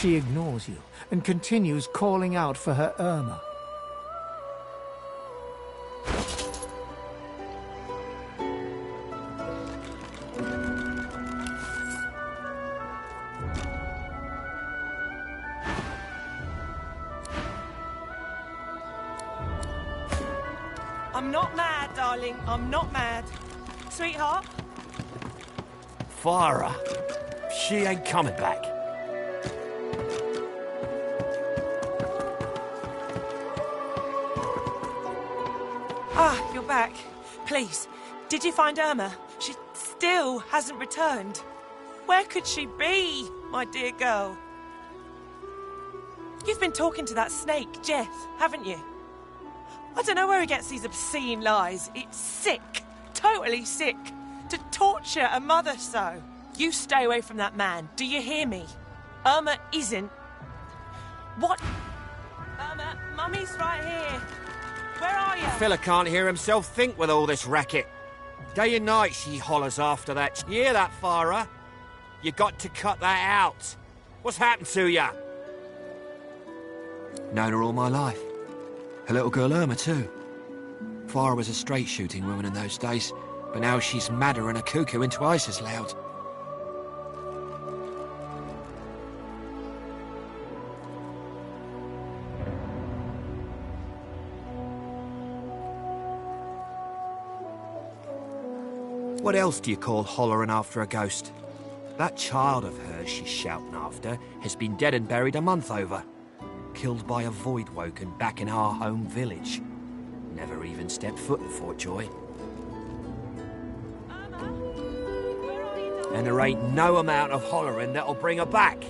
She ignores you and continues calling out for her Irma. I'm not mad, darling. I'm not mad. Sweetheart? Farah. She ain't coming back. Ah, you're back. Please, did you find Irma? She still hasn't returned. Where could she be, my dear girl? You've been talking to that snake, Jeff, haven't you? I don't know where he gets these obscene lies. It's sick. Totally sick. To torture a mother so. You stay away from that man. Do you hear me? Irma isn't... What? Irma, Mummy's right here. Where are you? Fella can't hear himself think with all this racket. Day and night she hollers after that. You hear that, Farah? You got to cut that out. What's happened to ya? Known her all my life. Her little girl Irma, too. Farah was a straight-shooting woman in those days, but now she's madder and a cuckoo and twice as loud. What else do you call hollering after a ghost? That child of hers she's shouting after has been dead and buried a month over. Killed by a void woken back in our home village. Never even stepped foot in Fort Joy. And there ain't no amount of hollering that'll bring her back.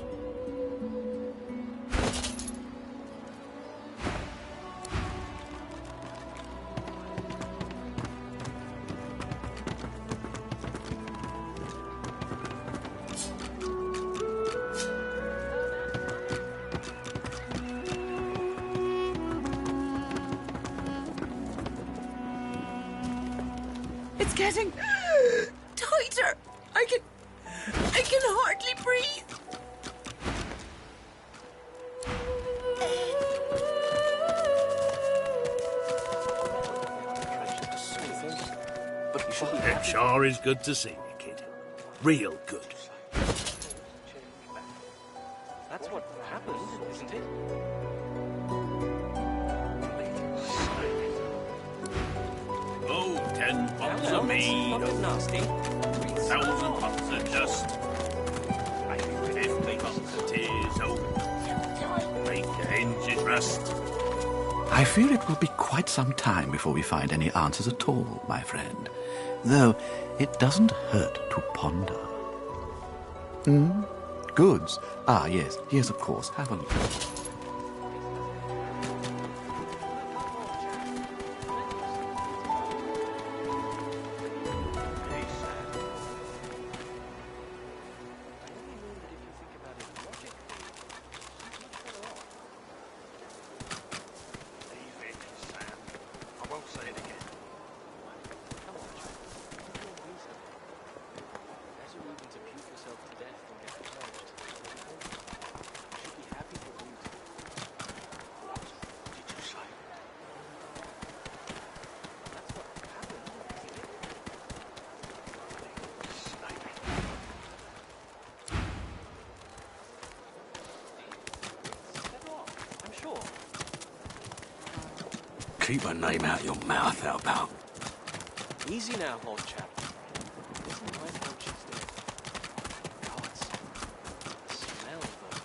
It's getting tighter. I can hardly breathe. It sure is good to see you, kid. Real good. That's what happened, isn't it? Oh, 10 pots of mead. Not nasty. 1,000 pots of dust. 50 pots of tears. Oh, make the hinges rust. I fear it will be quite some time before we find any answers at all, my friend. Though it doesn't hurt to ponder. Goods. Ah, yes, of course. Have a look. Keep her name out your mouth, Alpal. Easy now, old chap. Isn't my conscience there? Gods. The smell, though.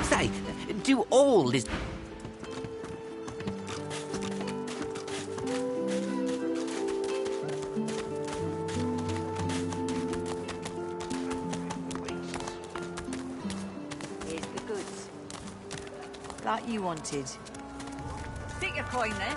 Say, do all this... Here's the goods. Like you wanted. Stick your coin then.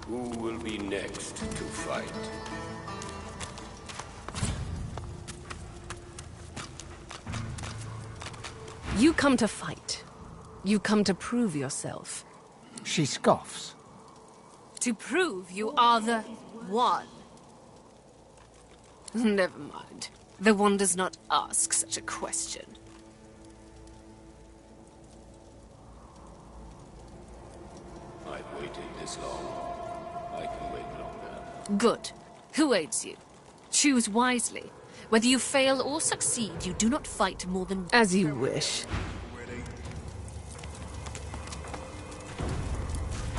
Who will be next to fight? You come to fight. You come to prove yourself. She scoffs. To prove you are the one. Never mind. The one does not ask such a question. I've waited this long. I can wait longer. Good. Who aids you? Choose wisely. Whether you fail or succeed, you do not fight more than... As you wish.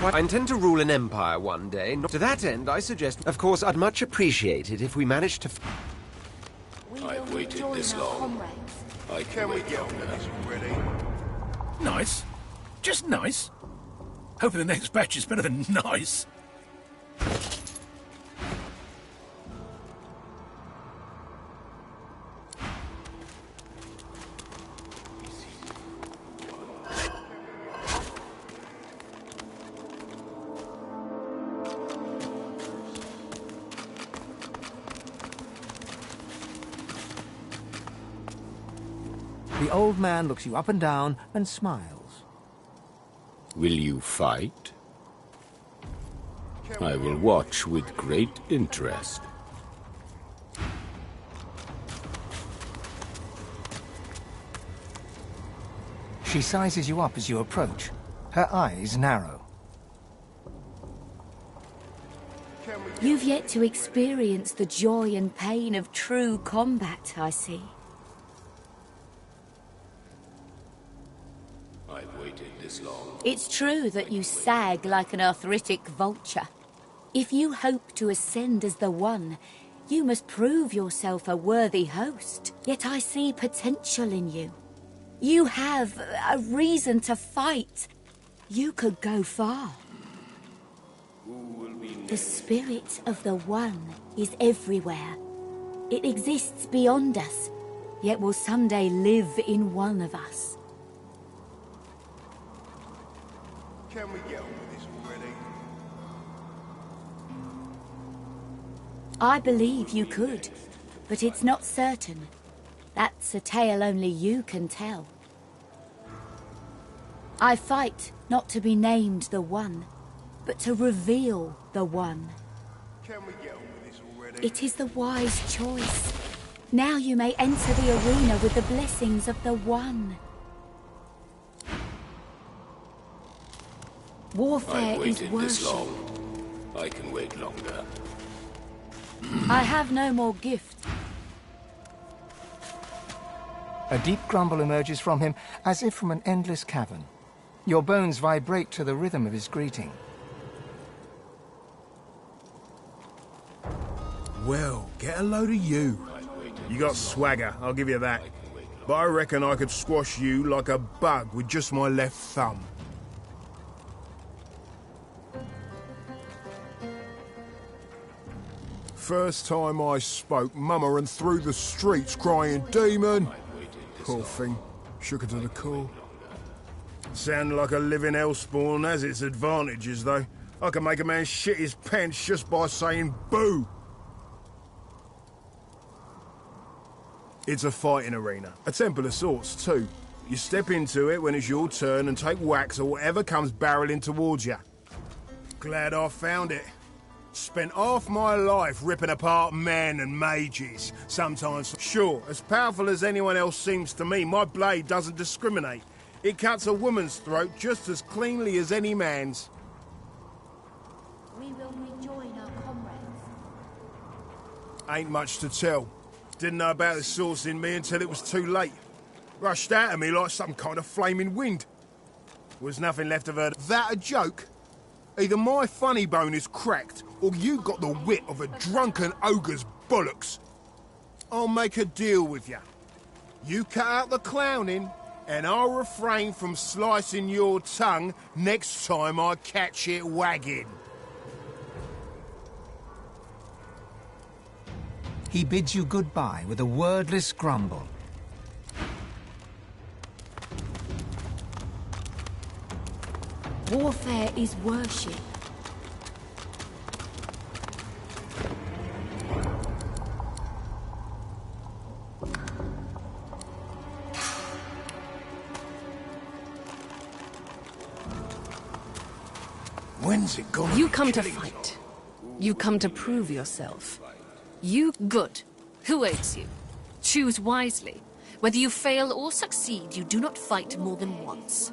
I intend to rule an empire one day. To that end, I suggest... Of course, I'd much appreciate it if we managed to... I've waited this long. I can wait longer. Nice. Just nice. Hoping the next batch is better than nice. The old man looks you up and down and smiles. Will you fight? I will watch with great interest. She sizes you up as you approach. Her eyes narrow. You've yet to experience the joy and pain of true combat, I see. I've waited this long. It's true that you sag like an arthritic vulture. If you hope to ascend as the One, you must prove yourself a worthy host. Yet I see potential in you. You have a reason to fight. You could go far. The spirit of the One is everywhere. It exists beyond us, yet will someday live in one of us. Can we get on with this already? I believe you could, but it's not certain. That's a tale only you can tell. I fight not to be named the One, but to reveal the One. Can we get on with this already? It is the wise choice. Now you may enter the arena with the blessings of the One. Warfare I've is waited this worship. long. I can wait longer. I have no more gifts. A deep grumble emerges from him, as if from an endless cavern. Your bones vibrate to the rhythm of his greeting. Well, get a load of you. You got swagger, I'll give you that. But I reckon I could squash you like a bug with just my left thumb. First time I spoke, Mama ran through the streets crying, "Demon!" Poor thing. Shook her to the core. Sounded like a living hellspawn, has its advantages, though. I can make a man shit his pants just by saying boo. It's a fighting arena. A temple of sorts, too. You step into it when it's your turn and take whacks or whatever comes barreling towards you. Glad I found it. Spent half my life ripping apart men and mages. Sometimes, sure, as powerful as anyone else seems to me, my blade doesn't discriminate. It cuts a woman's throat just as cleanly as any man's. We will rejoin our comrades. Ain't much to tell. Didn't know about the source in me until it was too late. Rushed out of me like some kind of flaming wind. Was nothing left of her. That a joke? Either my funny bone is cracked, or you got the wit of a drunken ogre's bollocks. I'll make a deal with you. You cut out the clowning, and I'll refrain from slicing your tongue next time I catch it wagging. He bids you goodbye with a wordless grumble. Warfare is worship. When's it gonna You be come to killing? fight. You come to prove yourself. You good. Who aids you? Choose wisely. Whether you fail or succeed, you do not fight more than once.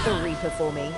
the Reaper for me?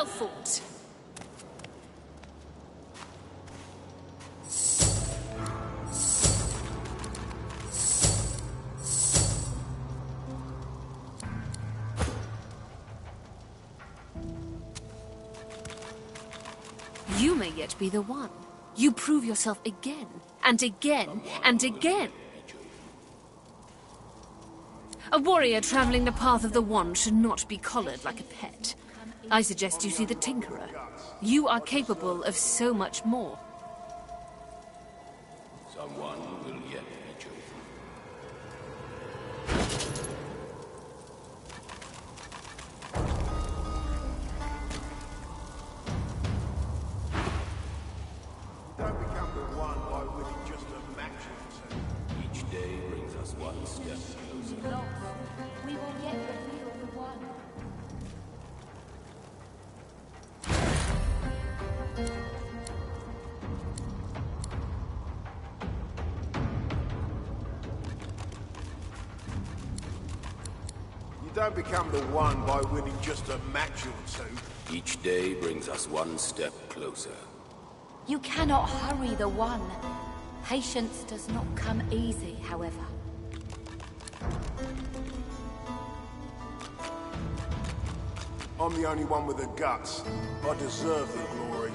Well fought. You may yet be the one. You prove yourself again, and again, and again. A warrior traveling the path of the wand should not be collared like a pet. I suggest you see the Tinkerer. You are capable of so much more. Someone will yet be chosen. Don't become the one by winning just a match or two. Each day brings us one step closer. We will yet reveal the one. You don't become the one by winning just a match or two. Each day brings us one step closer. You cannot hurry the one. Patience does not come easy, however. I'm the only one with the guts. I deserve the glory.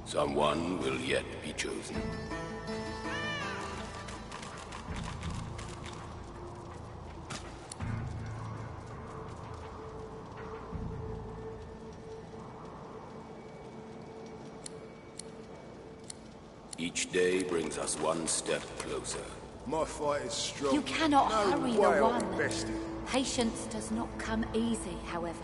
Someone will yet be chosen. Each day brings us one step closer. My fight is strong. You cannot hurry the way I'll one. be bested. Patience does not come easy, however.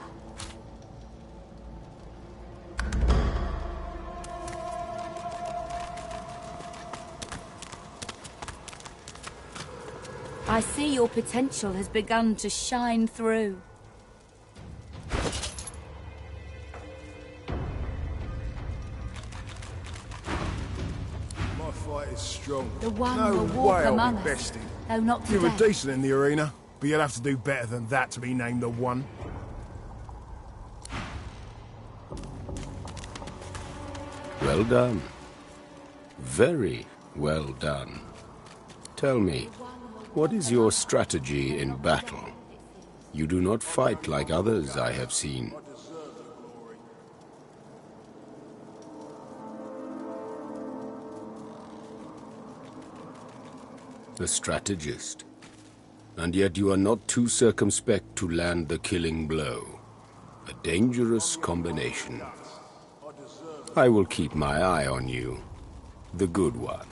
I see your potential has begun to shine through. My fight is strong. The one no will walk way I'll among be us. bested. Though not You were today. decent in the arena, but you'll have to do better than that to be named the one. Well done. Very well done. Tell me, what is your strategy in battle? You do not fight like others I have seen. A strategist. And yet you are not too circumspect to land the killing blow. A dangerous combination. I will keep my eye on you. The good one.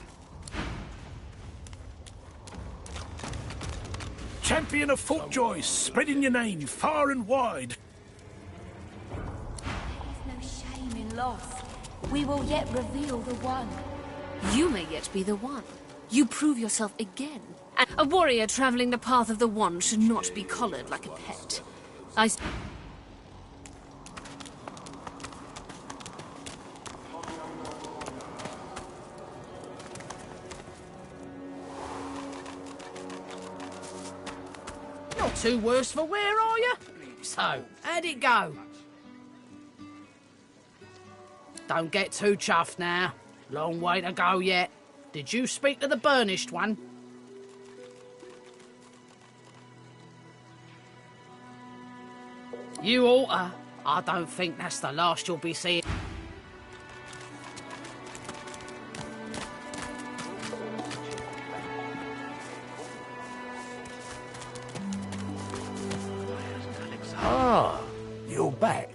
Champion of Folkjoy, spreading your name far and wide. There is no shame in loss. We will yet reveal the one. You may yet be the one. You prove yourself again. And a warrior traveling the path of the wand should not be collared like a pet. Not too worse for wear, are you? So, how'd it go? Don't get too chuffed now. Long way to go yet. Did you speak to the burnished one? You oughta. I don't think that's the last you'll be seeing. Ah, you're back.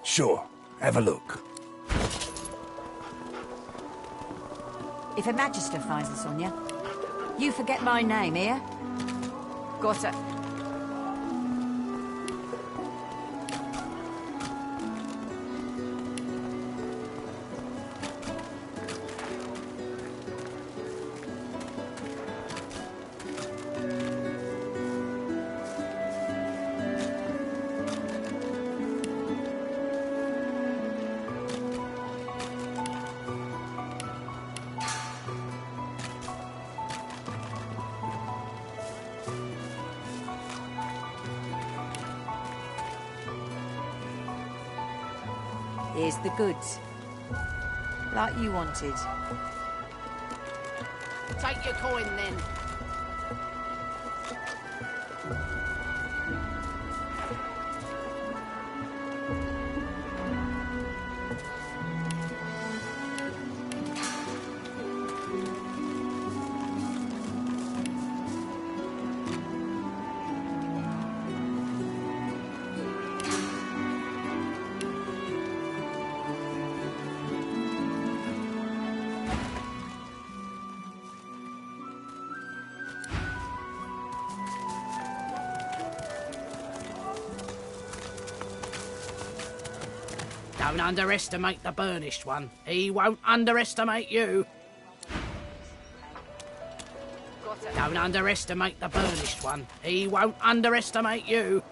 Sure, have a look. If a magister finds this on you, you forget my name, here? Got it. Here's the goods. Like you wanted. Take your coin, then. Don't underestimate the burnished one. He won't underestimate you. Don't underestimate the burnished one. He won't underestimate you.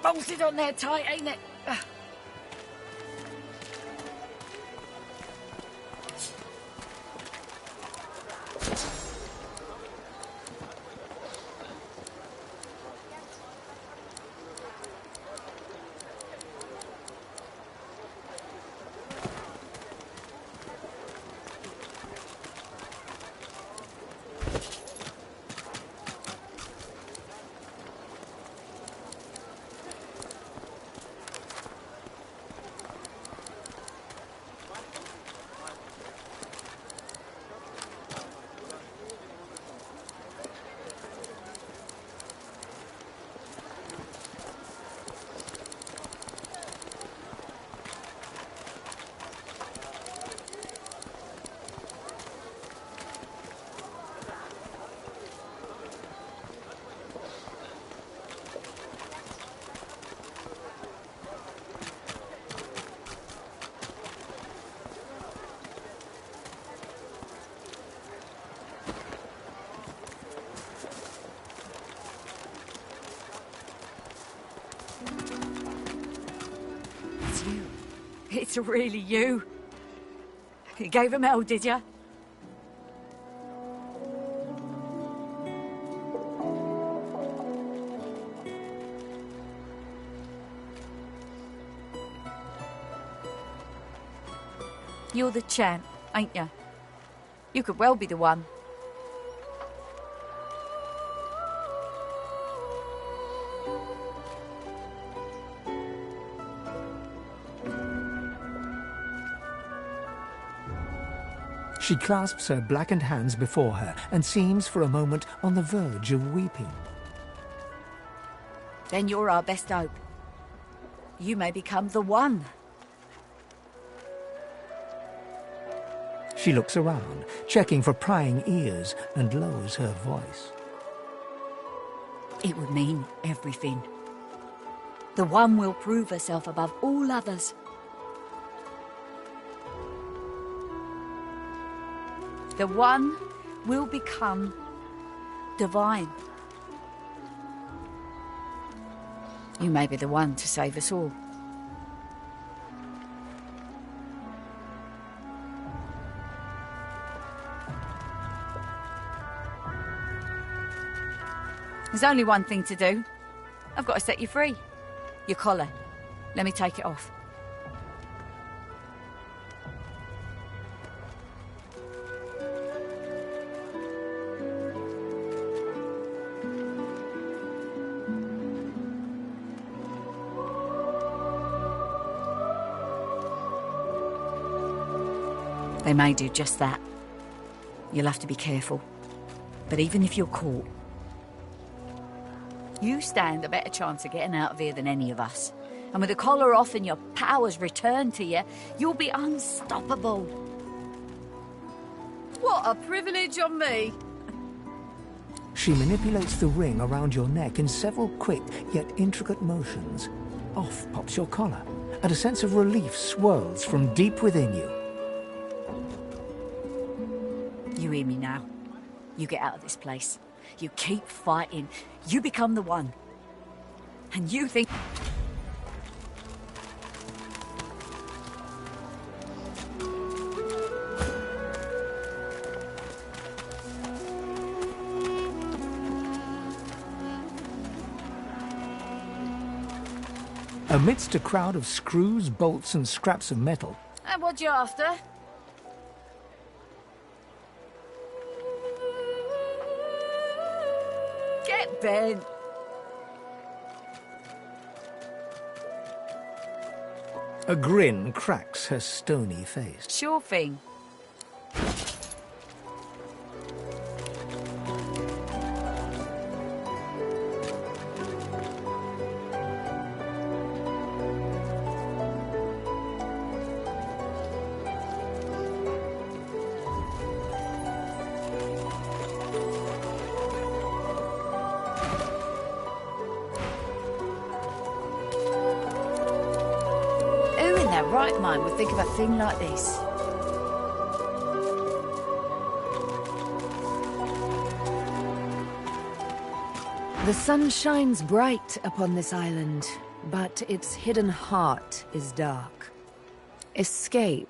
Bolted on there tight, ain't it? It's really you. You gave him hell, did you? You're the champ, ain't you? You could well be the one. She clasps her blackened hands before her and seems for a moment on the verge of weeping. Then you're our best hope. You may become the one. She looks around, checking for prying ears, and lowers her voice. It would mean everything. The one will prove herself above all others. The one will become divine. You may be the one to save us all. There's only one thing to do. I've got to set you free. Your collar. Let me take it off. They may do just that. You'll have to be careful. But even if you're caught, you stand a better chance of getting out of here than any of us. And with the collar off and your powers returned to you, you'll be unstoppable. What a privilege on me! She manipulates the ring around your neck in several quick yet intricate motions. Off pops your collar, and a sense of relief swirls from deep within you. You hear me now? You get out of this place. You keep fighting. You become the one. And you think... Amidst a crowd of screws, bolts, and scraps of metal... And what you after? Get bent. A grin cracks her stony face. Sure thing. Right mind would think of a thing like this. The sun shines bright upon this island, but its hidden heart is dark. Escape,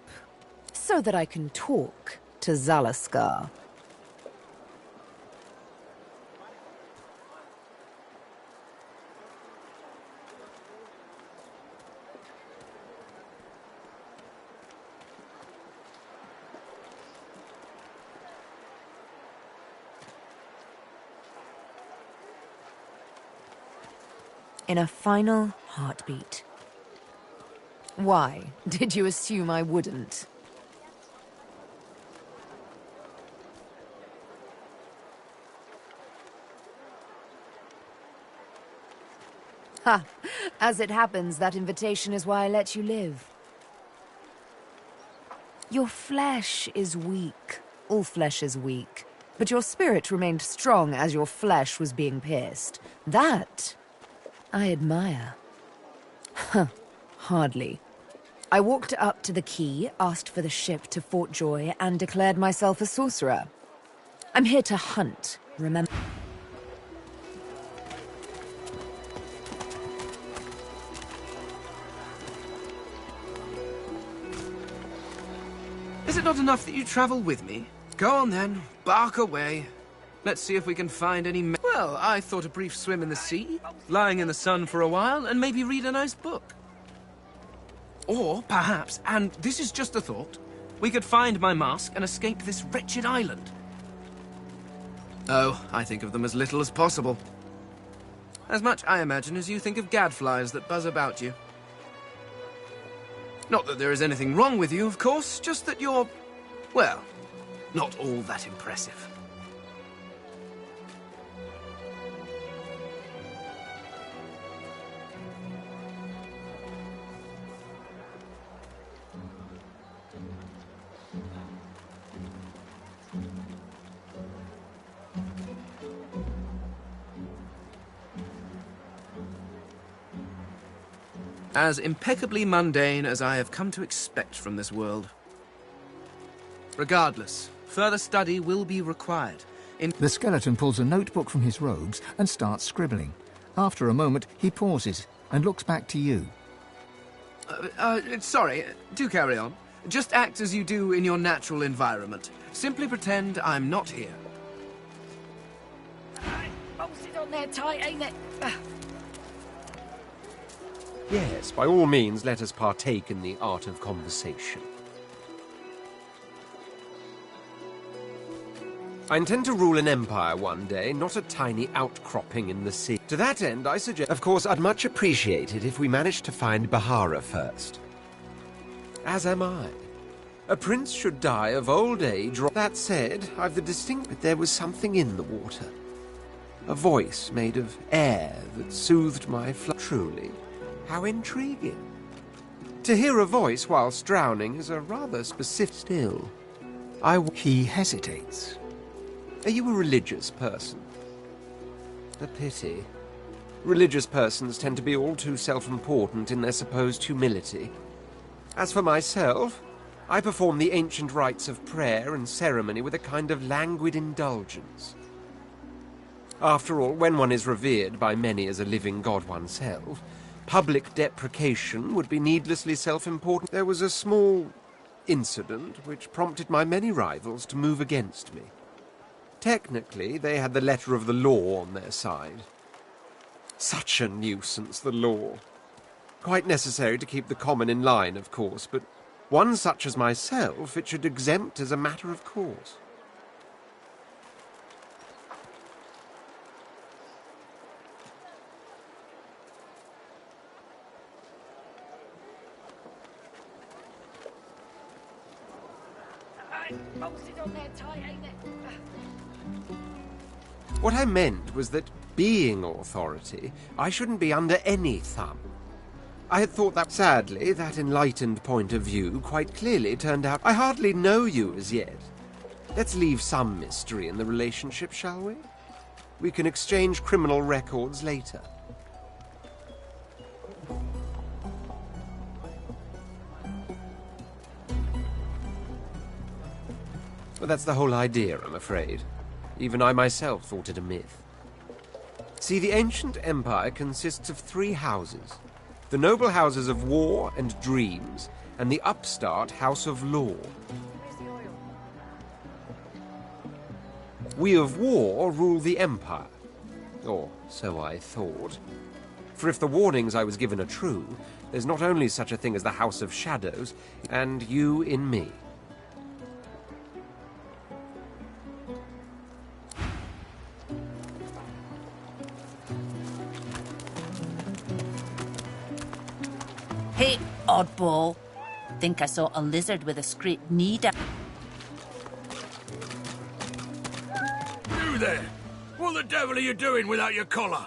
so that I can talk to Zalaskar. In a final heartbeat. Why did you assume I wouldn't? Ha! As it happens, that invitation is why I let you live. Your flesh is weak. All flesh is weak. But your spirit remained strong as your flesh was being pierced. That... I admire. Huh, hardly. I walked up to the quay, asked for the ship to Fort Joy, and declared myself a sorcerer. I'm here to hunt, remember? Is it not enough that you travel with me? Go on then, bark away. Let's see if we can find any... Well, I thought a brief swim in the sea, lying in the sun for a while, and maybe read a nice book. Or, perhaps, and this is just a thought, we could find my mask and escape this wretched island. Oh, I think of them as little as possible. As much, I imagine, as you think of gadflies that buzz about you. Not that there is anything wrong with you, of course, just that you're, well, not all that impressive. As impeccably mundane as I have come to expect from this world. Regardless, further study will be required. The skeleton pulls a notebook from his robes and starts scribbling. After a moment, he pauses and looks back to you. Sorry, do carry on. Just act as you do in your natural environment. Simply pretend I'm not here. bolted on there tight, ain't it? Yes, by all means, let us partake in the art of conversation. I intend to rule an empire one day, not a tiny outcropping in the sea. To that end, I suggest... Of course, I'd much appreciate it if we managed to find Bahara first. As am I. A prince should die of old age. That said, I've the distinct... But there was something in the water. A voice made of air that soothed my Truly, how intriguing. To hear a voice whilst drowning is a rather specific... Still, He hesitates. Are you a religious person? A pity. Religious persons tend to be all too self-important in their supposed humility. As for myself, I perform the ancient rites of prayer and ceremony with a kind of languid indulgence. After all, when one is revered by many as a living god oneself, public deprecation would be needlessly self-important. There was a small incident which prompted my many rivals to move against me. Technically, they had the letter of the law on their side. Such a nuisance, the law. Quite necessary to keep the common in line, of course, but one such as myself it should exempt as a matter of course. Bolted on there tight, ain't it? What I meant was that, being authority, I shouldn't be under any thumb. I had thought that, sadly, that enlightened point of view quite clearly turned out I hardly know you as yet. Let's leave some mystery in the relationship, shall we? We can exchange criminal records later. Well, that's the whole idea, I'm afraid. Even I myself thought it a myth. See, the ancient empire consists of 3 houses. The noble houses of war and dreams, and the upstart house of law. We of war rule the empire. Or so I thought. For if the warnings I was given are true, there's not only such a thing as the House of Shadows, and you in me. Hey, oddball. Think I saw a lizard with a scraped knee down. You there! What the devil are you doing without your collar?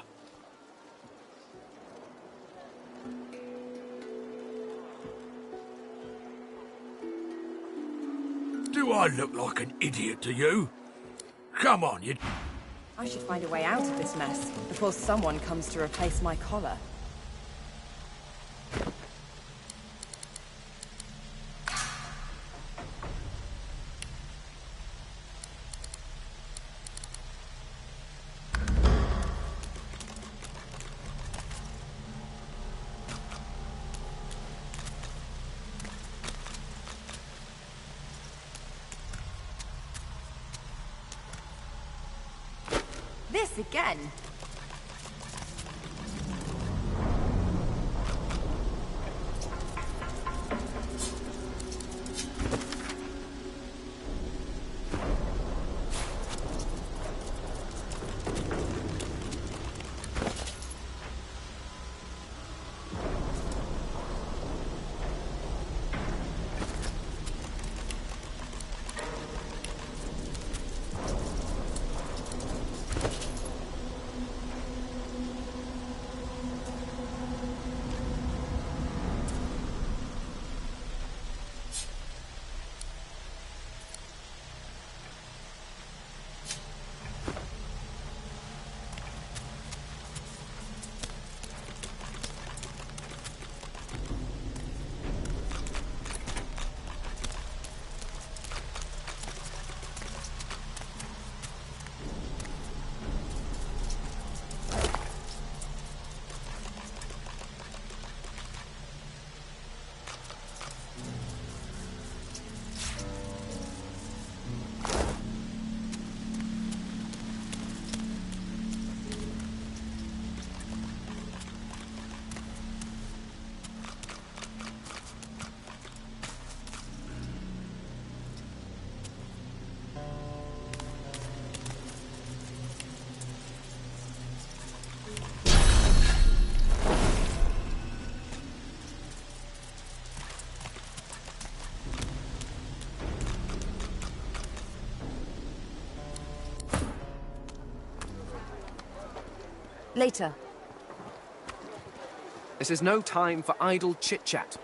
Do I look like an idiot to you? Come on, you... I should find a way out of this mess before someone comes to replace my collar. This again. Later. This is no time for idle chit-chat.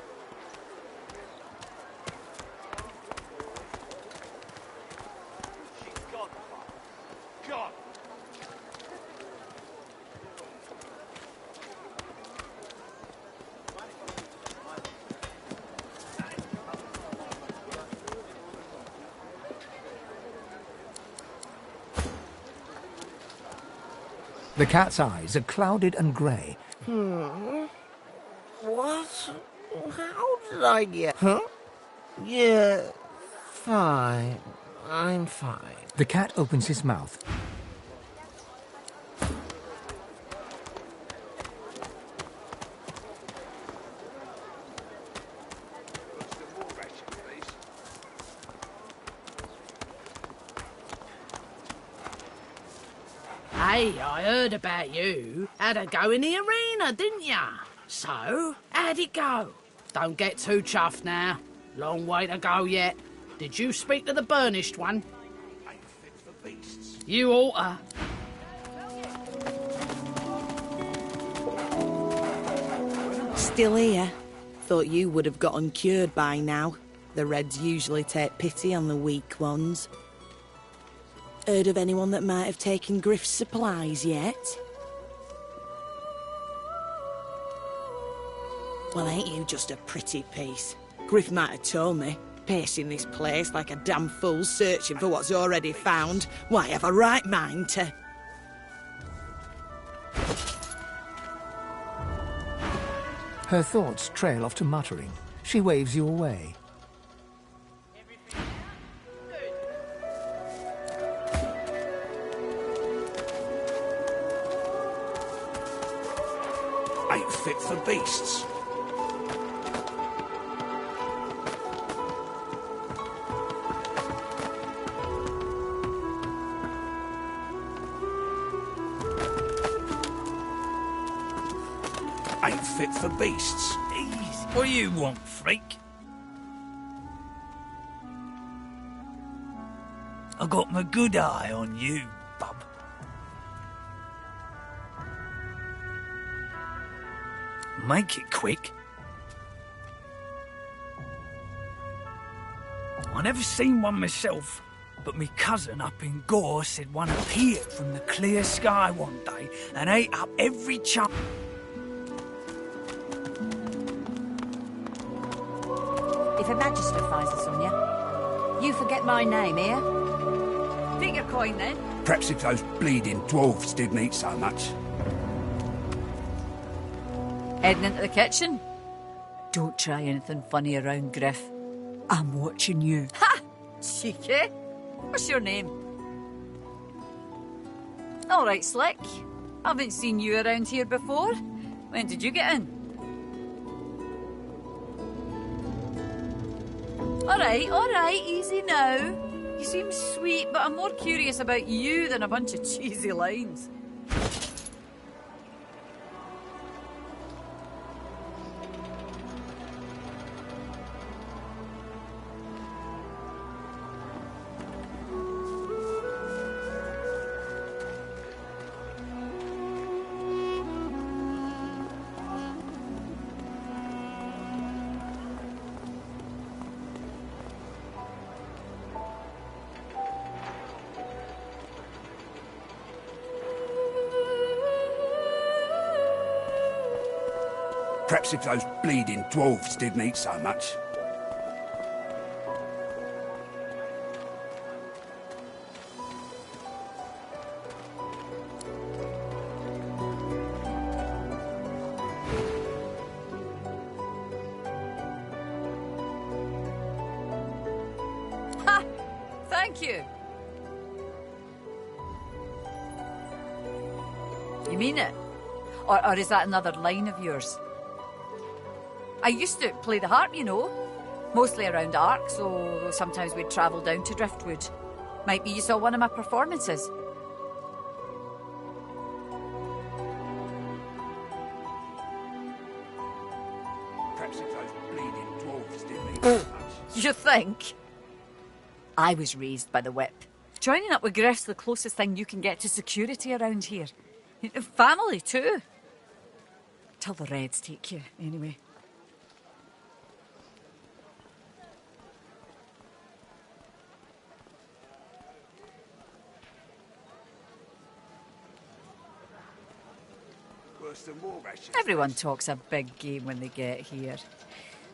The cat's eyes are clouded and grey. What? How did I get... Huh? Yeah, fine. I'm fine. The cat opens his mouth. Hey, I heard about you. Had a go in the arena, didn't ya? So, how'd it go? Don't get too chuffed now. Long way to go yet. Did you speak to the burnished one? You oughta. Still here? Thought you would have gotten cured by now. The Reds usually take pity on the weak ones. Heard of anyone that might have taken Griff's supplies yet? Well, ain't you just a pretty piece? Griff might have told me. Pacing this place like a damn fool searching for what's already found. Why, have a right mind to... Her thoughts trail off to muttering. She waves you away. Ain't fit for beasts. Ain't fit for beasts. Easy. What do you want, freak? I got my good eye on you, bub. Make it quick. I never seen one myself, but me cousin up in Gore said one appeared from the clear sky one day and ate up every chunk. If a magister finds us on you, you forget my name, here. Take your coin, then. Perhaps if those bleeding dwarves didn't eat so much. Heading into the kitchen? Don't try anything funny around Griff. I'm watching you. Ha! Cheeky. What's your name? All right, Slick. Haven't seen you around here before. When did you get in? All right, easy now. You seem sweet, but I'm more curious about you than a bunch of cheesy lines. Perhaps if those bleeding dwarves didn't eat so much. Ha! Thank you. You mean it? Or is that another line of yours? I used to play the harp, you know. Mostly around Ark, so sometimes we'd travel down to Driftwood. Might be you saw one of my performances. Perhaps if those bleeding dwarves didn't eat so much. You think? I was raised by the whip. Joining up with Griff's the closest thing you can get to security around here. Family, too. Till the Reds take you, anyway. Worse than war rations. Everyone talks a big game when they get here.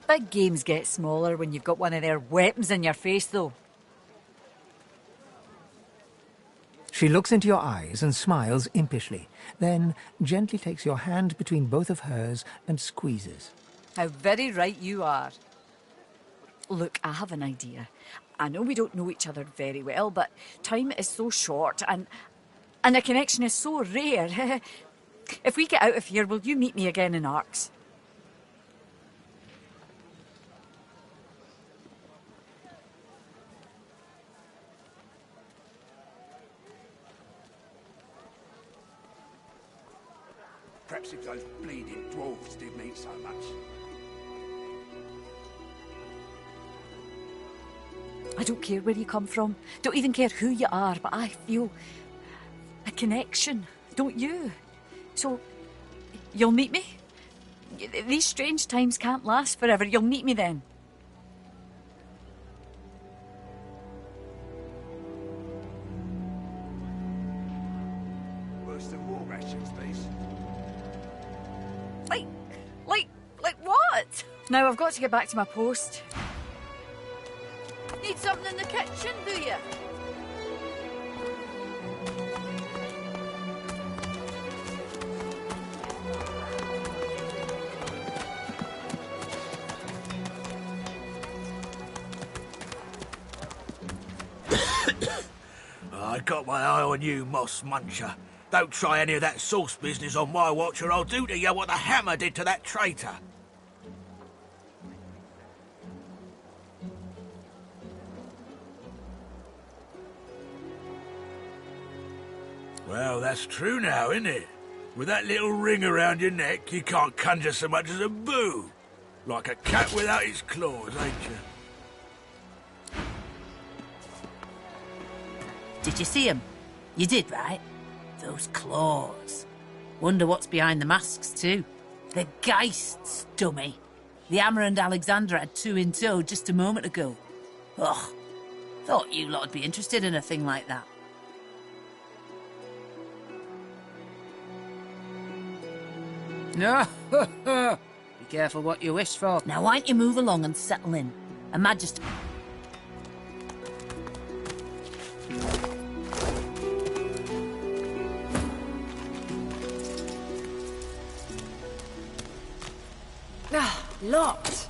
Big games get smaller when you've got one of their weapons in your face, though. She looks into your eyes and smiles impishly, then gently takes your hand between both of hers and squeezes. How very right you are. Look, I have an idea. I know we don't know each other very well, but time is so short and a connection is so rare. If we get out of here, will you meet me again in Arks? Perhaps if those bleeding dwarves didn't eat so much. I don't care where you come from, don't even care who you are, but I feel a connection, don't you? So, you'll meet me? These strange times can't last forever. You'll meet me then. Worse than war rations, these. Like what? Now I've got to get back to my post. Need something in the kitchen, do you? I got my eye on you, Moss Muncher. Don't try any of that sauce business on my watch or I'll do to you what the hammer did to that traitor. Well, that's true now, isn't it? With that little ring around your neck, you can't conjure so much as a boo. Like a cat without its claws, ain't you? Did you see him? You did, right? Those claws. Wonder what's behind the masks, too. The Geists, dummy. The Hammer and Alexandra had two in tow just a moment ago. Ugh. Thought you lot'd be interested in a thing like that. No. Be careful what you wish for. Now, why don't you move along and settle in? Her Majesty... Ah, locked.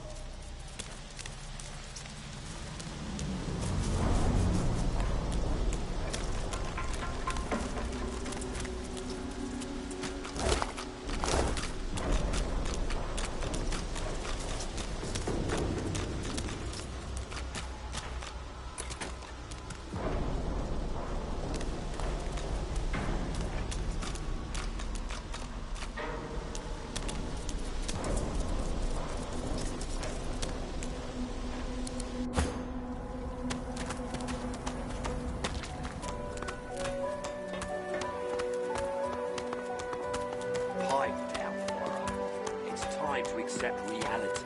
Pipe down, horror. It's time to accept reality.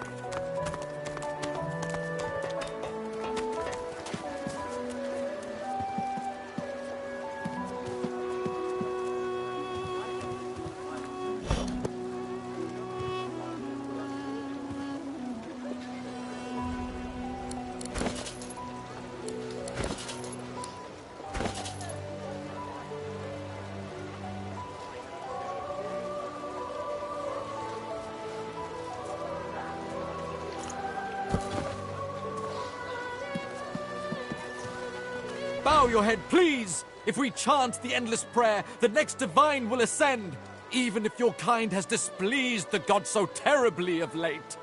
Bow your head, please! If we chant the endless prayer, the next divine will ascend, even if your kind has displeased the god so terribly of late.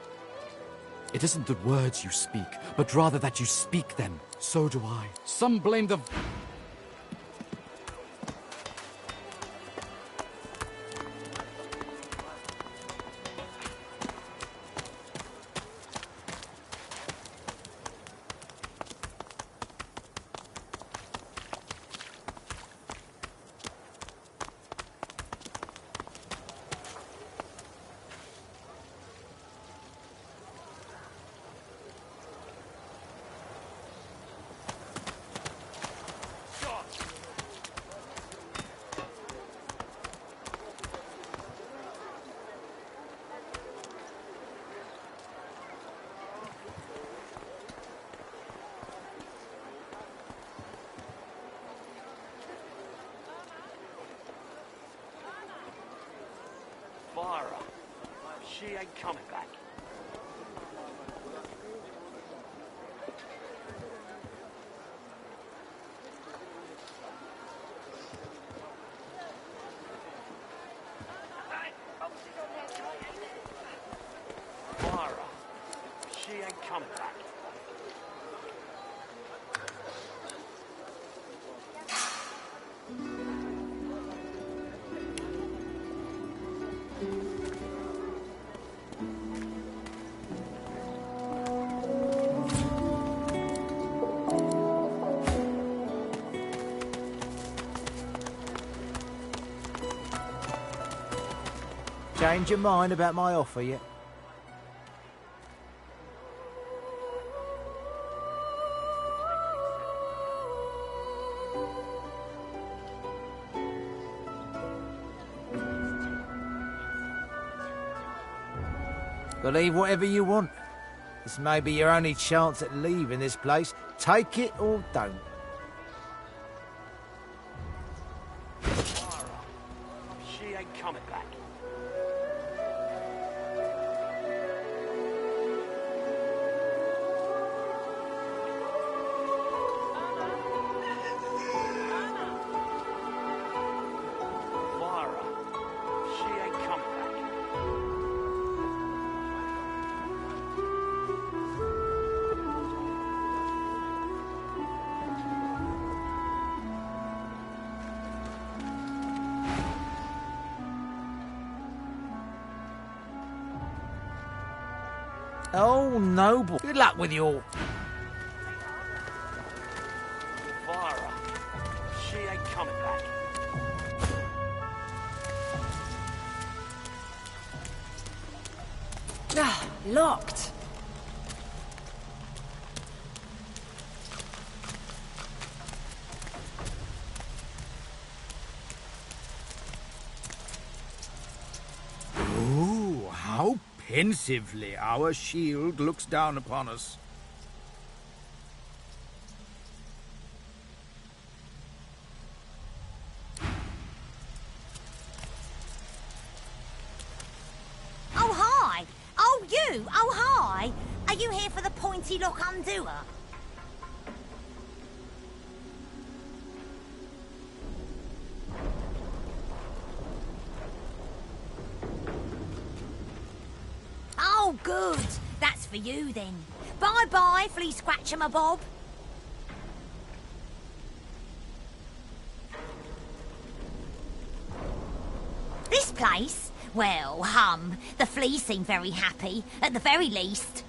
It isn't the words you speak, but rather that you speak them. So do I. Some blame the... She ain't coming back. Mara, she ain't coming back. Change your mind about my offer yet? Believe whatever you want. This may be your only chance at leaving this place. Take it or don't. She ain't coming back. Mara, she ain't coming back. Oh, noble. Good luck with your... Mara, she ain't coming back. Ah, locked. Oh, how pensively our shield looks down upon us. Oh, hi! Oh, you! Oh, hi! Are you here for the pointy lock undoer? Oh, good! That's for you, then. Bye-bye, Flea Scratcher, my bob. This place? Well, the fleas seem very happy, at the very least.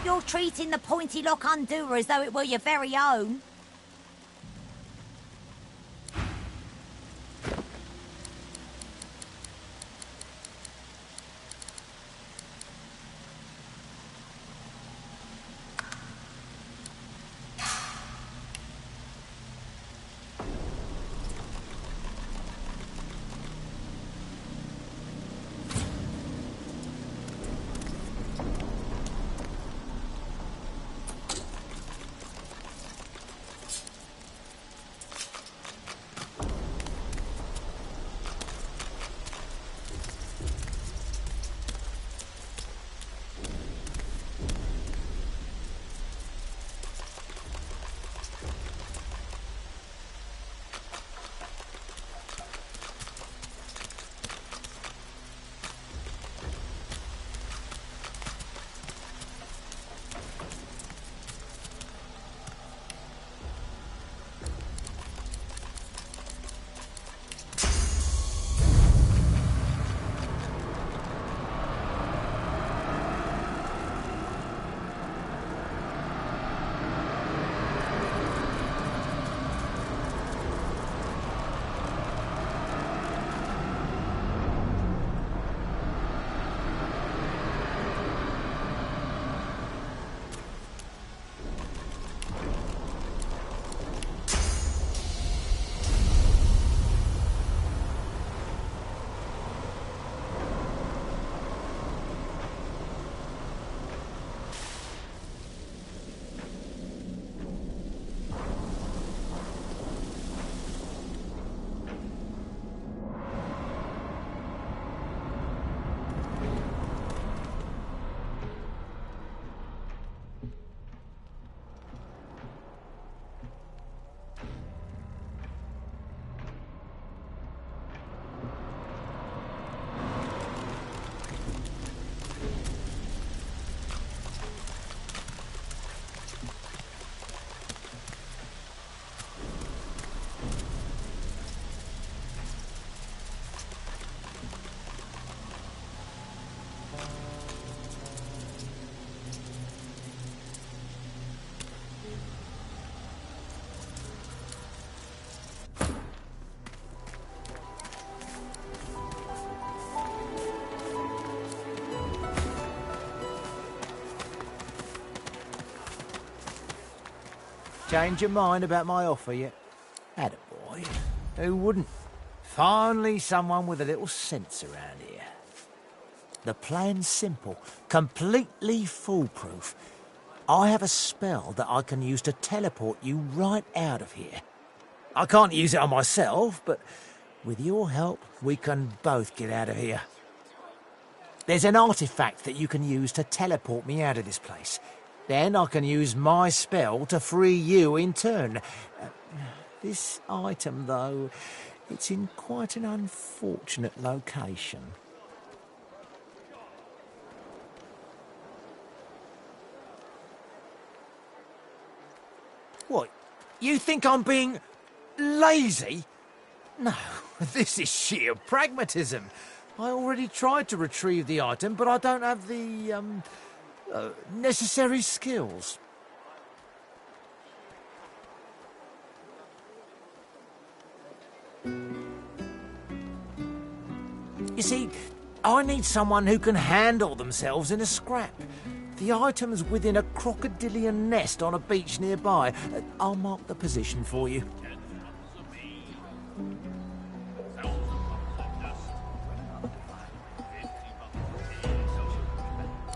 hope you're treating the pointy lock undoer as though it were your very own. Change your mind about my offer yet? Attaboy. Who wouldn't? Finally someone with a little sense around here. The plan's simple, completely foolproof. I have a spell that I can use to teleport you right out of here. I can't use it on myself, but with your help, we can both get out of here. There's an artifact that you can use to teleport me out of this place. Then I can use my spell to free you in turn. This item, though, it's in quite an unfortunate location. What? You think I'm being lazy? No, this is sheer pragmatism. I already tried to retrieve the item, but I don't have the, necessary skills. You see, I need someone who can handle themselves in a scrap. The item's within a crocodilian nest on a beach nearby. I'll mark the position for you.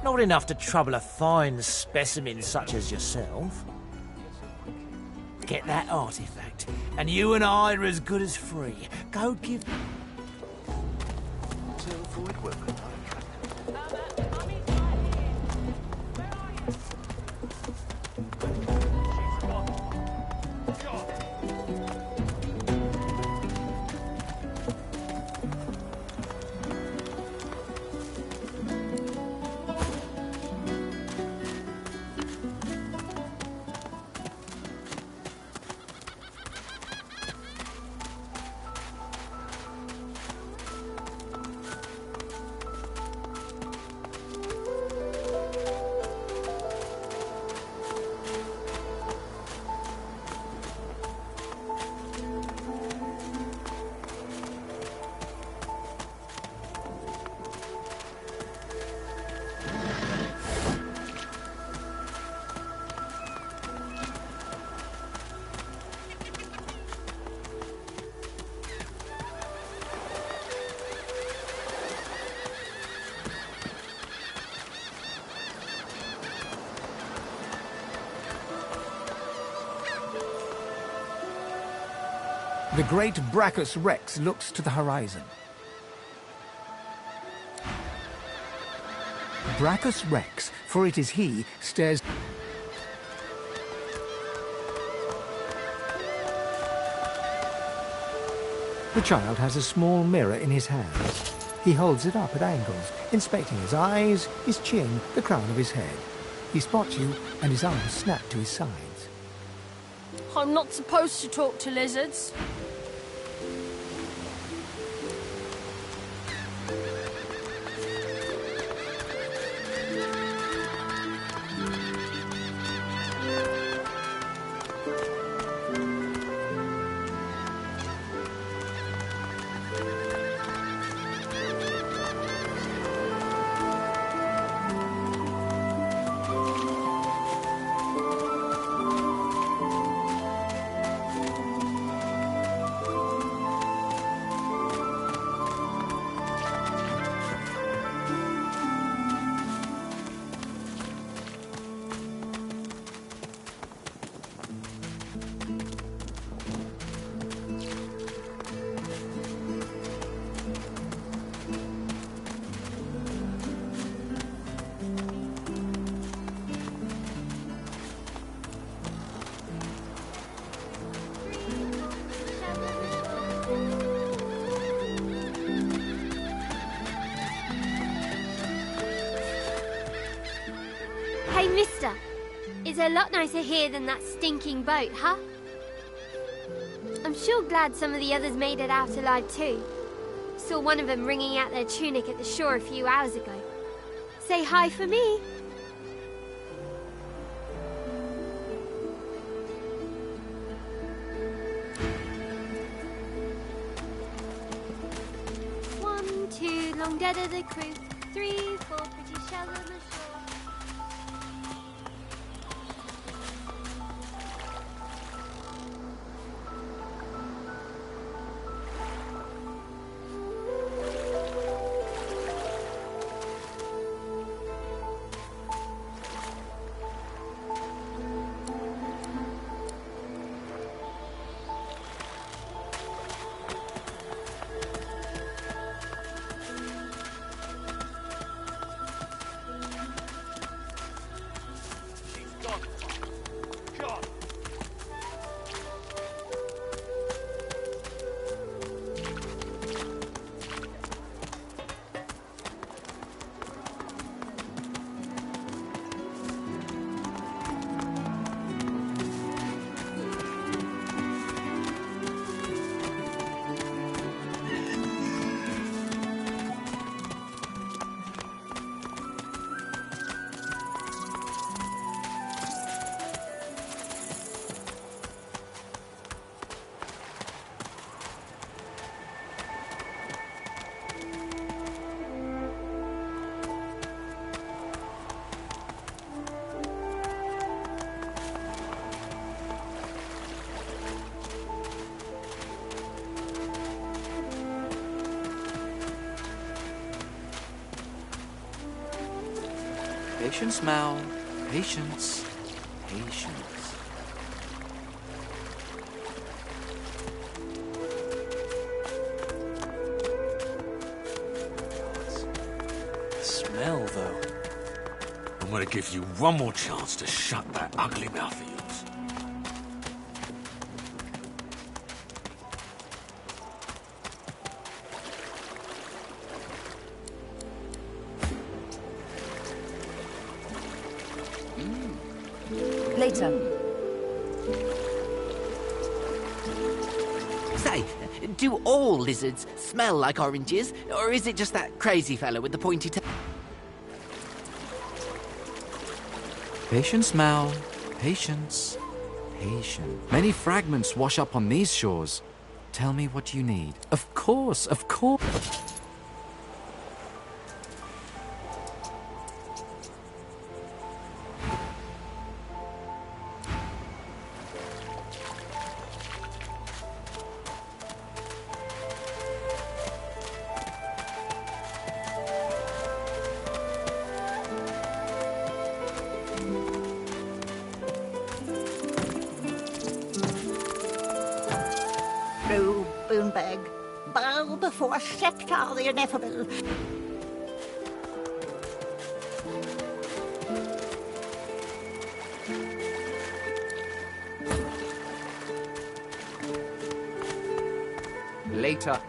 Not enough to trouble a fine specimen such as yourself. Get that artifact, and you and I are as good as free. Go give... The great Brachus Rex looks to the horizon. Brachus Rex, for it is he, stares... The child has a small mirror in his hands. He holds it up at angles, inspecting his eyes, his chin, the crown of his head. He spots you, and his arms snap to his sides. I'm not supposed to talk to lizards. Hey, mister. It's a lot nicer here than that stinking boat, huh? I'm sure glad some of the others made it out alive too. Saw one of them wringing out their tunic at the shore a few hours ago. Say hi for me. One, two, long dead of the crew. 3, 4, pretty shallow on the shore. Patience, Mal. Patience. Patience. The smell, though. I'm gonna give you one more chance to shut that ugly mouth of yours. Later. Say, do all lizards smell like oranges, or is it just that crazy fella with the pointy tail? Patience, Mal. Patience. Patience. Many fragments wash up on these shores. Tell me what you need. Of course, of course. forced the ineffable. Later.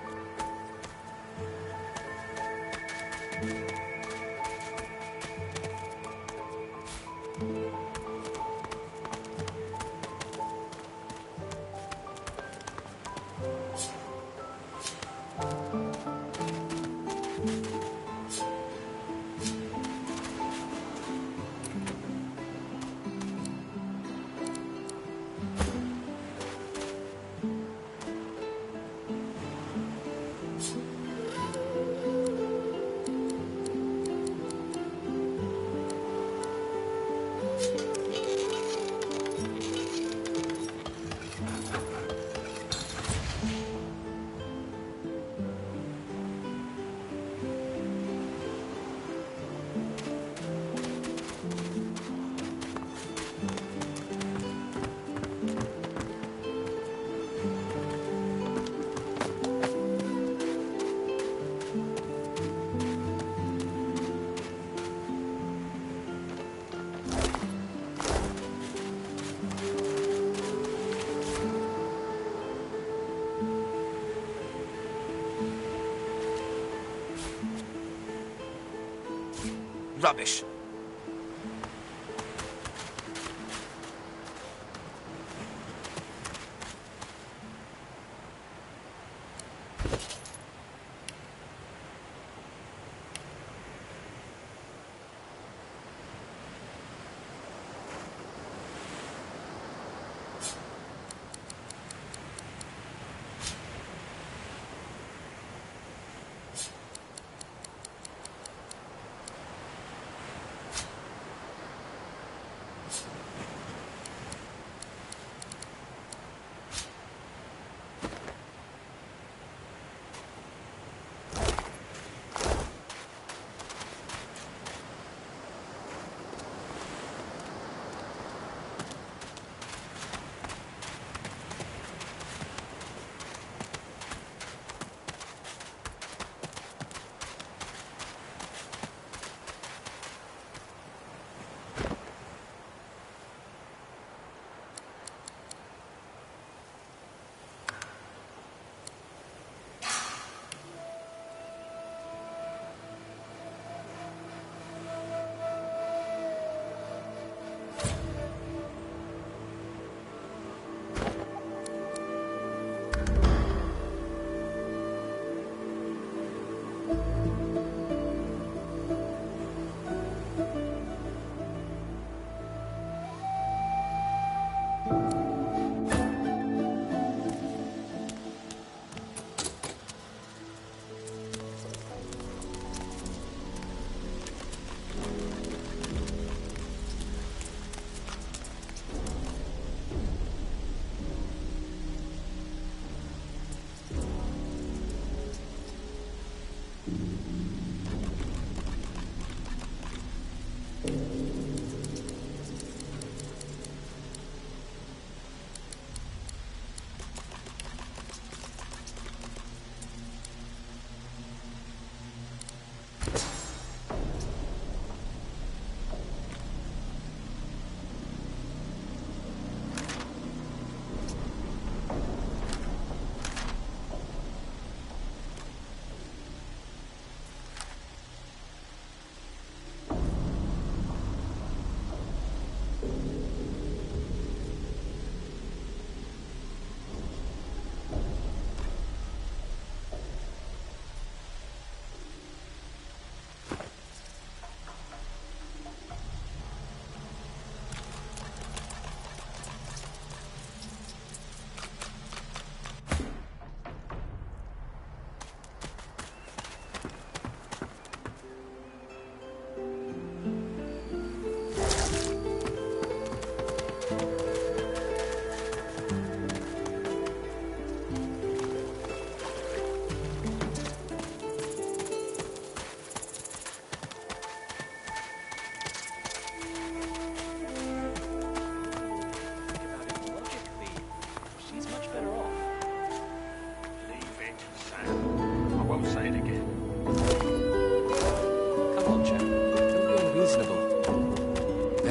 Rubbish.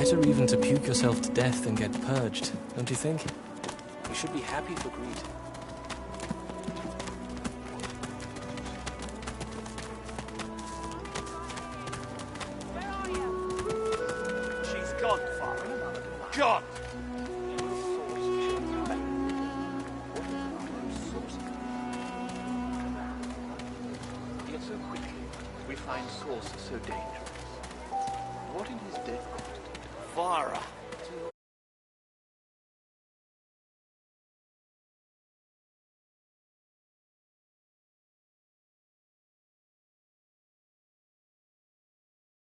Better even to puke yourself to death than get purged, don't you think? You should be happy for greed. She's gone, Father. Gone! Yet so quickly, we find source so dangerous. What in his death caused it? Vara.